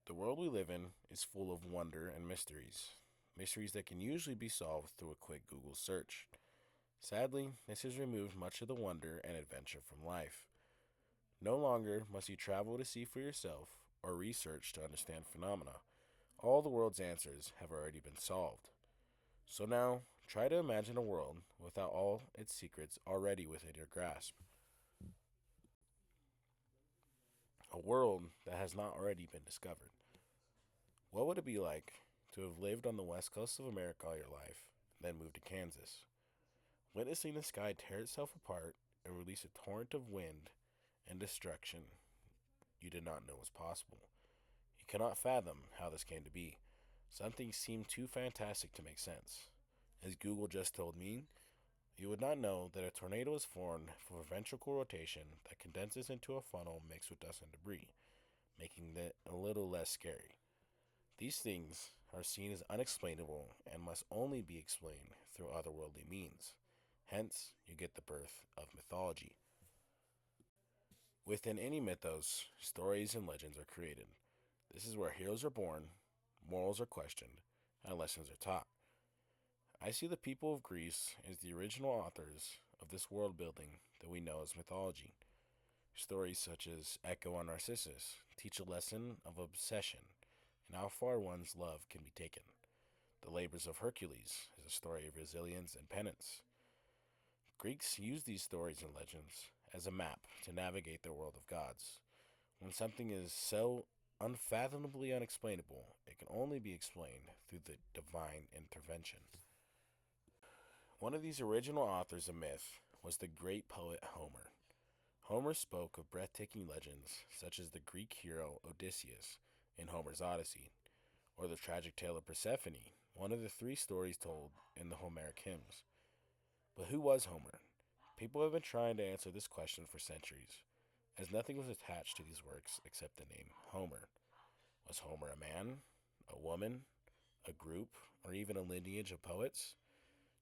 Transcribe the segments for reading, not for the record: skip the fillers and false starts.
The world we live in is full of wonder and mysteries. Mysteries that can usually be solved through a quick Google search. Sadly, this has removed much of the wonder and adventure from life. No longer must you travel to see for yourself or research to understand phenomena. All the world's answers have already been solved. So now, try to imagine a world without all its secrets already within your grasp. A world that has not already been discovered. What would it be like to have lived on the west coast of America all your life, and then moved to Kansas, witnessing the sky tear itself apart and release a torrent of wind and destruction you did not know was possible? You cannot fathom how this came to be. Something seemed too fantastic to make sense. As Google just told me, you would not know that a tornado is formed from a ventricular rotation that condenses into a funnel mixed with dust and debris, making it a little less scary. These things are seen as unexplainable and must only be explained through otherworldly means. Hence, you get the birth of mythology. Within any mythos, stories and legends are created. This is where heroes are born, morals are questioned, and lessons are taught. I see the people of Greece as the original authors of this world building that we know as mythology. Stories such as Echo and Narcissus teach a lesson of obsession and how far one's love can be taken. The Labors of Hercules is a story of resilience and penance. Greeks used these stories and legends as a map to navigate their world of gods. When something is so unfathomably unexplainable, it can only be explained through the divine intervention. One of these original authors of myth was the great poet Homer. Homer spoke of breathtaking legends such as the Greek hero Odysseus in Homer's Odyssey, or the tragic tale of Persephone, one of the three stories told in the Homeric hymns. But who was Homer? People have been trying to answer this question for centuries, as nothing was attached to these works except the name Homer. Was Homer a man, a woman, a group, or even a lineage of poets?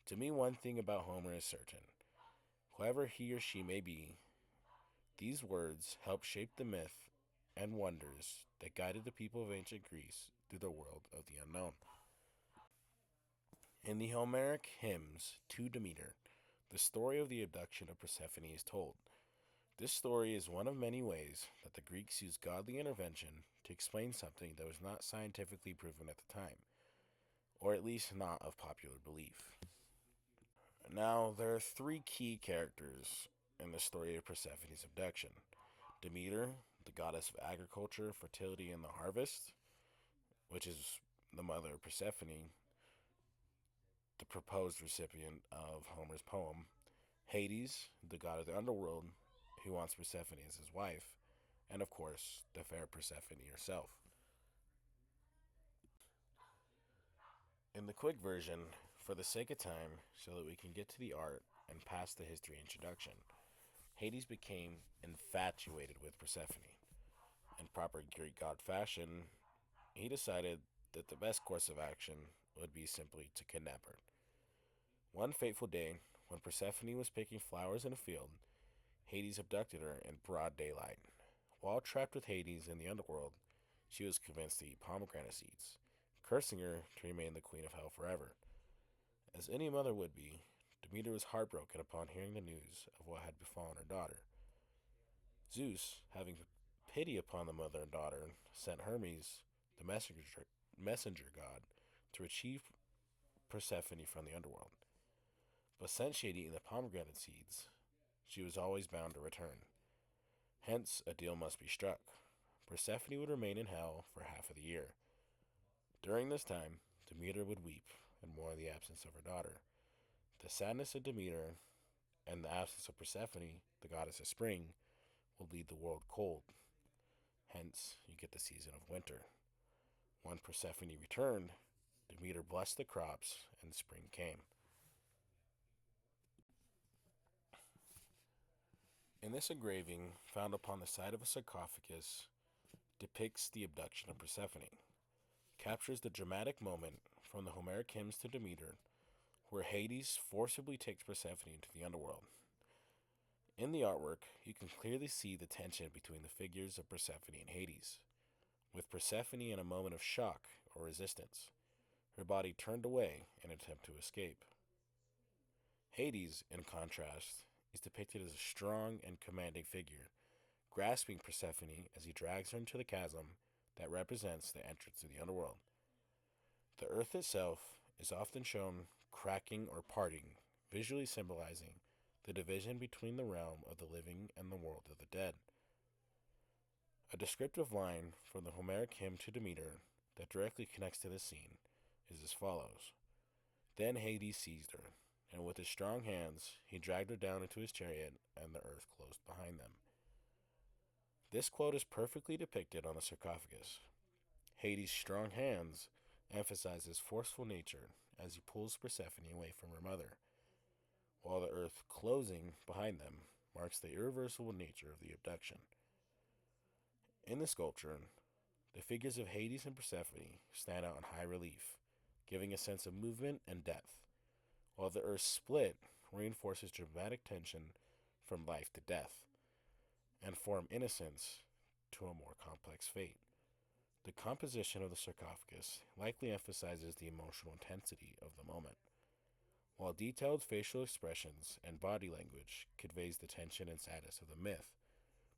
To me, one thing about Homer is certain. Whoever he or she may be, these words helped shape the myth and wonders that guided the people of ancient Greece through the world of the unknown. In the Homeric hymns to Demeter, the story of the abduction of Persephone is told. This story is one of many ways that the Greeks used godly intervention to explain something that was not scientifically proven at the time, or at least not of popular belief. Now, there are three key characters in the story of Persephone's abduction: Demeter, the goddess of agriculture, fertility, and the harvest, which is the mother of Persephone, the proposed recipient of Homer's poem; Hades, the god of the underworld, who wants Persephone as his wife; and of course, the fair Persephone herself. In the quick version, for the sake of time, so that we can get to the art and past the history introduction, Hades became infatuated with Persephone. In proper Greek god fashion, he decided that the best course of action would be simply to kidnap her. One fateful day, when Persephone was picking flowers in a field, Hades abducted her in broad daylight. While trapped with Hades in the underworld, she was convinced to eat pomegranate seeds, cursing her to remain the queen of hell forever. As any mother would be, Demeter was heartbroken upon hearing the news of what had befallen her daughter. Zeus, having pity upon the mother and daughter, sent Hermes, the messenger god, to retrieve Persephone from the underworld. But since she had eaten the pomegranate seeds, she was always bound to return. Hence, a deal must be struck. Persephone would remain in hell for half of the year. During this time, Demeter would weep and mourn the absence of her daughter. The sadness of Demeter and the absence of Persephone, the goddess of spring, will leave the world cold. Hence, you get the season of winter. When Persephone returned, Demeter blessed the crops and spring came. In this engraving, found upon the side of a sarcophagus, depicts the abduction of Persephone, captures the dramatic moment from the Homeric hymns to Demeter, where Hades forcibly takes Persephone into the underworld. In the artwork, you can clearly see the tension between the figures of Persephone and Hades. with Persephone in a moment of shock or resistance, her body turned away in an attempt to escape. Hades, in contrast, is depicted as a strong and commanding figure, grasping Persephone as he drags her into the chasm that represents the entrance to the underworld. The earth itself is often shown cracking or parting, visually symbolizing the division between the realm of the living and the world of the dead. A descriptive line from the Homeric hymn to Demeter that directly connects to this scene is as follows: Then Hades seized her, and with his strong hands he dragged her down into his chariot, and the earth closed behind them. This quote is perfectly depicted on the sarcophagus. Hades' strong hands emphasize his forceful nature as he pulls Persephone away from her mother, while the earth closing behind them marks the irreversible nature of the abduction. In the sculpture, the figures of Hades and Persephone stand out in high relief, giving a sense of movement and depth, while the earth's split reinforces dramatic tension from life to death, and from innocence to a more complex fate. The composition of the sarcophagus likely emphasizes the emotional intensity of the moment, while detailed facial expressions and body language conveys the tension and sadness of the myth.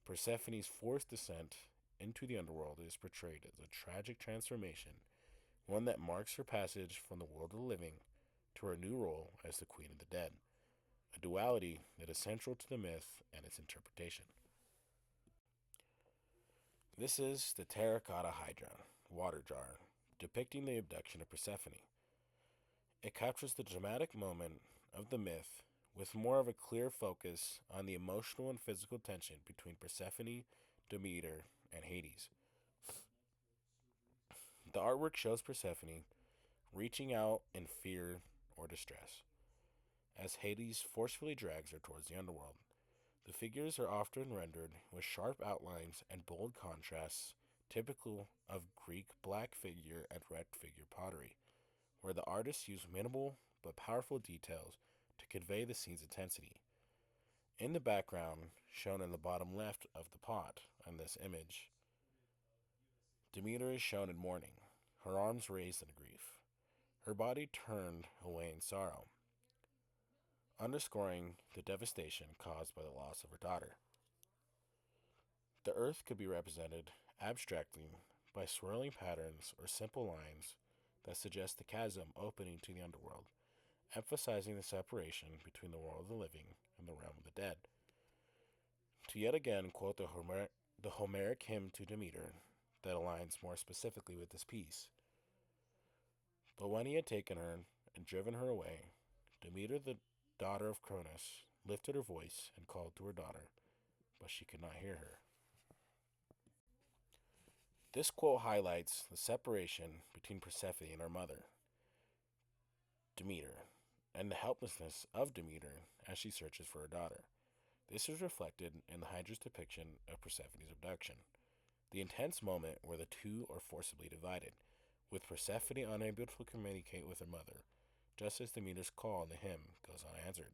Persephone's forced descent into the underworld is portrayed as a tragic transformation, one that marks her passage from the world of the living to her new role as the Queen of the Dead, a duality that is central to the myth and its interpretation. This is the terracotta hydra, water jar, depicting the abduction of Persephone. It captures the dramatic moment of the myth with more of a clear focus on the emotional and physical tension between Persephone, Demeter, and Hades. The artwork shows Persephone reaching out in fear or distress, as Hades forcefully drags her towards the underworld. The figures are often rendered with sharp outlines and bold contrasts, typical of Greek black figure and red figure pottery, where the artists use minimal but powerful details to convey the scene's intensity. In the background, shown in the bottom left of the pot on this image, Demeter is shown in mourning, her arms raised in grief, her body turned away in sorrow, underscoring the devastation caused by the loss of her daughter. The earth could be represented abstractly by swirling patterns or simple lines that suggest the chasm opening to the underworld, emphasizing the separation between the world of the living and the realm of the dead. To yet again quote the Homeric hymn to Demeter that aligns more specifically with this piece. But when he had taken her and driven her away, Demeter, the daughter of Cronus, lifted her voice and called to her daughter, but she could not hear her. This quote highlights the separation between Persephone and her mother, Demeter, and the helplessness of Demeter as she searches for her daughter. This is reflected in the Hydra's depiction of Persephone's abduction, the intense moment where the two are forcibly divided, with Persephone unable to communicate with her mother, just as Demeter's call in the hymn goes unanswered.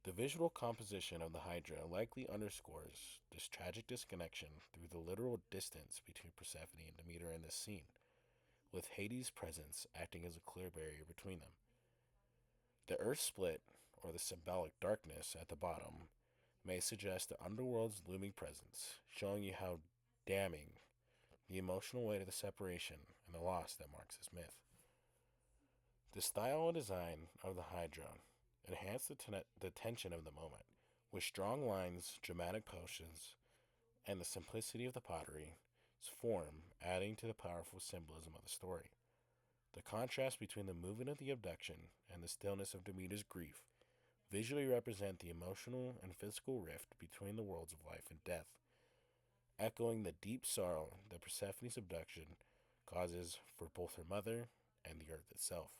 The visual composition of the Hydra likely underscores this tragic disconnection through the literal distance between Persephone and Demeter in this scene, with Hades' presence acting as a clear barrier between them. The earth split, or the symbolic darkness at the bottom, may suggest the underworld's looming presence, showing you how damning the emotional weight of the separation and the loss that marks this myth. The style and design of the Hydra enhance the tension of the moment, with strong lines, dramatic potions, and the simplicity of the pottery's form adding to the powerful symbolism of the story. The contrast between the movement of the abduction and the stillness of Demeter's grief visually represent the emotional and physical rift between the worlds of life and death, echoing the deep sorrow that Persephone's abduction causes for both her mother and the earth itself.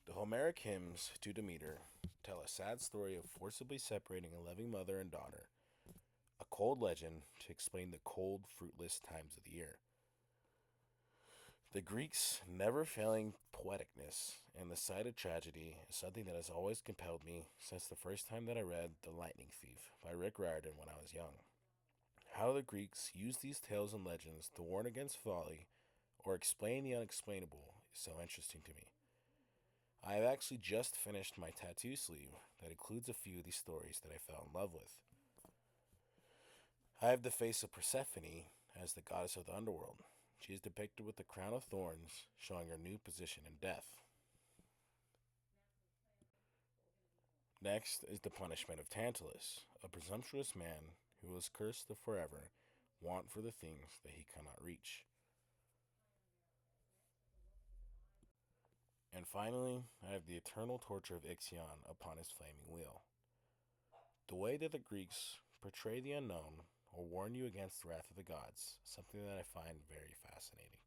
The Homeric hymns to Demeter tell a sad story of forcibly separating a loving mother and daughter, a cold legend to explain the cold, fruitless times of the year. The Greeks' never-failing poeticness and the sight of tragedy is something that has always compelled me since the first time that I read The Lightning Thief by Rick Riordan when I was young. How the Greeks used these tales and legends to warn against folly or explain the unexplainable is so interesting to me. I have actually just finished my tattoo sleeve that includes a few of these stories that I fell in love with. I have the face of Persephone as the goddess of the underworld. She is depicted with the crown of thorns, showing her new position in death. Next is the punishment of Tantalus, a presumptuous man who was cursed to forever want for the things that he cannot reach. And finally, I have the eternal torture of Ixion upon his flaming wheel. The way that the Greeks portray the unknown or warn you against the wrath of the gods is something that I find very fascinating.